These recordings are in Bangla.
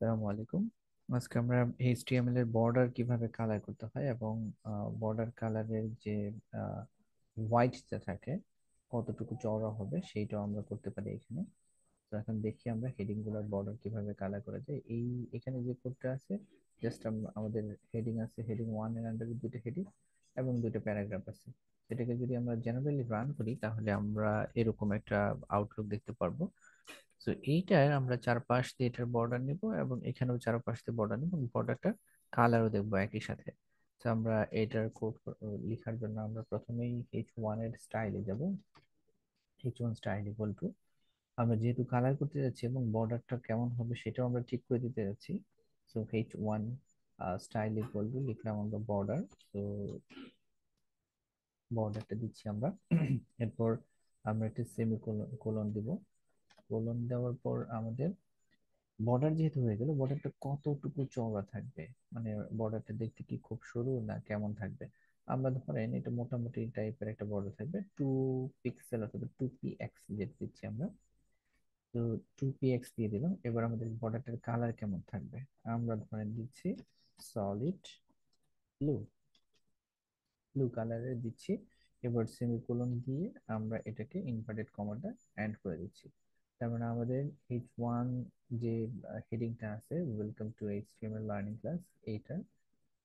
আসসালামু আলাইকুম। আজকে আমরা এইচটিএমএল এর বর্ডার কিভাবে কালার করতে হয় এবং বর্ডার কালারের যে হোয়াইটটা থাকে কতটুকু চওড়া হবে সেইটাও আমরা করতে পারি এখানে। তো এখন দেখি আমরা হেডিং গুলোর বর্ডার কিভাবে কালার করা যায়। এখানে যে কোডটা আছে, জাস্ট আমাদের হেডিং আছে, হেডিং ওয়ান এর আন্ডারে দুটো হেডিং এবং দুটো প্যারাগ্রাফ আছে। এটাকে যদি আমরা জেনারেলি রান করি তাহলে আমরা এরকম একটা আউটলুক দেখতে পারবো। তো এইটার আমরা চারপাশ দিয়ে এটার বর্ডার নিব এবং এখানেও চারপাশ দিয়ে বর্ডার নিব এবং বর্ডারটা কালারও দেখবো একই সাথে। তো আমরা এটার কোড লেখার জন্য আমরা প্রথমেই H1 এর স্টাইলে যাব। H1 স্টাইল ইকুয়াল টু, আমরা যেহেতু কালার করতে যাচ্ছি এবং বর্ডারটা কেমন হবে সেটাও আমরা ঠিক করে দিতে যাচ্ছি। So H1 style equal to লিখলাম আমরা বর্ডার। তো বর্ডারটা দিচ্ছি আমরা। এরপর আমরা একটা সেমি কোলন দিব। কোলন দেওয়ার পর আমাদের বর্ডার যেহেতু হয়ে গেল, বর্ডারটা কতটুকু চওড়া থাকবে, মানে বর্ডারটা দেখতে কি খুব সরু না কেমন থাকবে। আমরা ধরেন এটা মোটামুটি টাইপের একটা বর্ডার থাকবে, 2 পিক্সেল অথবা 2px যেটা দিচ্ছি আমরা। তো 2px দিয়ে দিলাম। এবার আমাদের বর্ডারটার কালার কেমন থাকবে, আমরা ধরেন দিচ্ছি সলিড ব্লু, ব্লু কালারের দিচ্ছি। এবার সেমিকোলন দিয়ে আমরা এটাকে ইনভার্টেড কমাটা এন্ড করে দিচ্ছি। তার মানে আমাদের H1 যে হেডিংটা আছে, welcome to HTML learning class, এইটা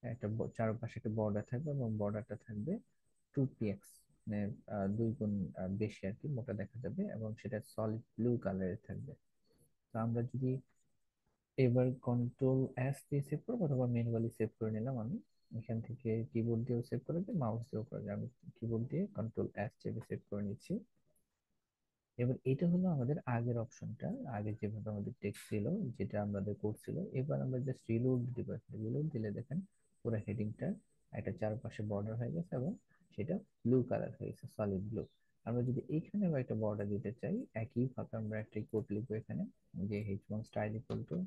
একটা চারপাশে একটা বর্ডার থাকবে এবং বর্ডারটা থাকবে 2px, মানে 2 গুণ বেশি আর কি, মোটা দেখা যাবে এবং সেটা সলিড ব্লু কালারের থাকবে। তো আমরা যদি এবার কন্ট্রোল এস দিয়ে সেভ করবো অথবা ম্যানুয়ালি সেভ করে নিলাম আমি, এখান থেকে কিবোর্ড দিয়েও সেভ করে দিই, মাউস দিয়েও করে দিই। আমি কিবোর্ড দিয়ে কন্ট্রোল এস চেপে সেভ করে নিচ্ছি। এবার এটা হলো আমাদের আগের অপশনটা, আগে যেভাবে আমাদের টেক্সট ছিল, যেটা আমাদের করছিল। এবার আমরা জাস্ট রিলোড দিব। রিলোড দিলে দেখেন পুরো হেডিংটা একটা চারপাশে বর্ডার হয়ে গেছে এবং সেটা ব্লু কালার হয়ে গেছে, সলিড ব্লু। আমরা যদি এইখানে একটা বর্ডার দিতে চাই, একই ভাবে আমরা একটা কোড লিখবো এখানে, যে H1 style equal to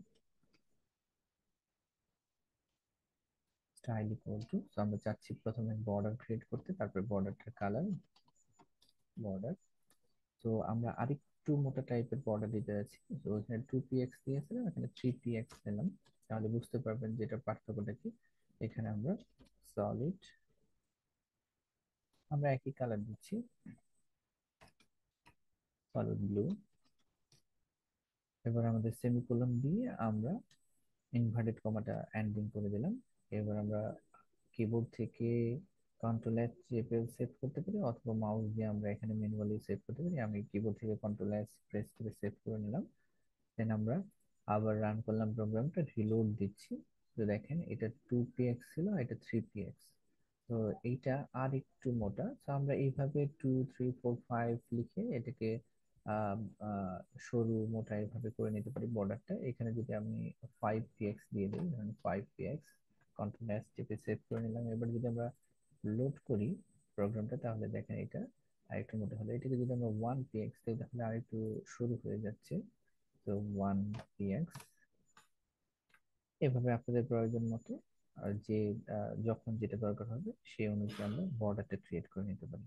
style equal to, তো আমরা চাচ্ছি প্রথমে বর্ডার ক্রিয়েট করতে, তারপরে বর্ডারটার কালার বর্ডার। তো আমরা আরেকটু মোটা টাইপের বর্ডার দিতে যাচ্ছি। তো এখানে 2px দিয়েছিলাম, এখানে 3px দিলাম। তাহলে বুঝতে পারবেন যে এটার পার্থক্যটা কি। এখানে আমরা সলিড, আমরা একই কালার দিচ্ছি, সলিড ব্লু। এবার আমাদের সেমিকোলন দিয়ে আমরা ইনভার্টেড কমাটা এন্ডিং করে দিলাম। এবার আমরা কিবোর্ড থেকে কন্ট্রোল এস চেপে সেভ করতে পারি অথবা মাউস দিয়ে আমরা এখানে ম্যানুয়ালি সেভ করতে পারি। আমি কিবোর্ড থেকে কন্ট্রোল এস প্রেস করে সেভ করে নিলাম। দেন আমরা আবার রান করলাম, প্রোগ্রামটা রিলোড দিচ্ছি। তো দেখেন এটা 2px ছিল, এটা 3px। তো এইটা আর একটু মোটা। তো আমরা এইভাবে 2 3 4 5 লিখে এটাকে আহ, আহ, সরু মোটা এইভাবে করে নিতে পারি বর্ডারটা। এখানে যদি আমি 5px দিয়ে দিই, ধরেন 5px, কন্ট্রোল এস চেপে সেভ করে নিলাম। এবার যদি আমরা লোড করি প্রোগ্রামটা, তাহলে দেখেন এটা আরেকটু মোটা হলো। এটাকে যদি আমরা 1px দিই তাহলে আরেকটু সরু হয়ে যাচ্ছে। তো 1px, এভাবে আপনাদের প্রয়োজন মতো আর যে যখন যেটা দরকার হবে সেই অনুযায়ী আমরা বর্ডারটা ক্রিয়েট করে নিতে পারি।